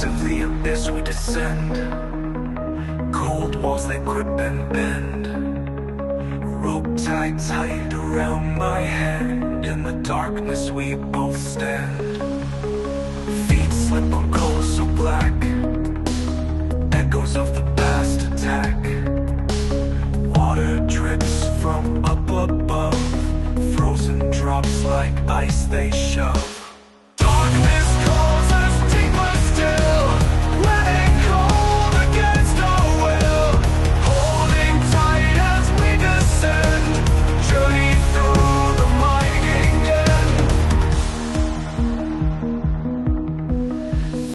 To the abyss we descend. Cold walls they grip and bend. Rope tied tight around my head. In the darkness we both stand. Feet slip on coal so black. Echoes of the past attack. Water drips from up above. Frozen drops like ice they shove.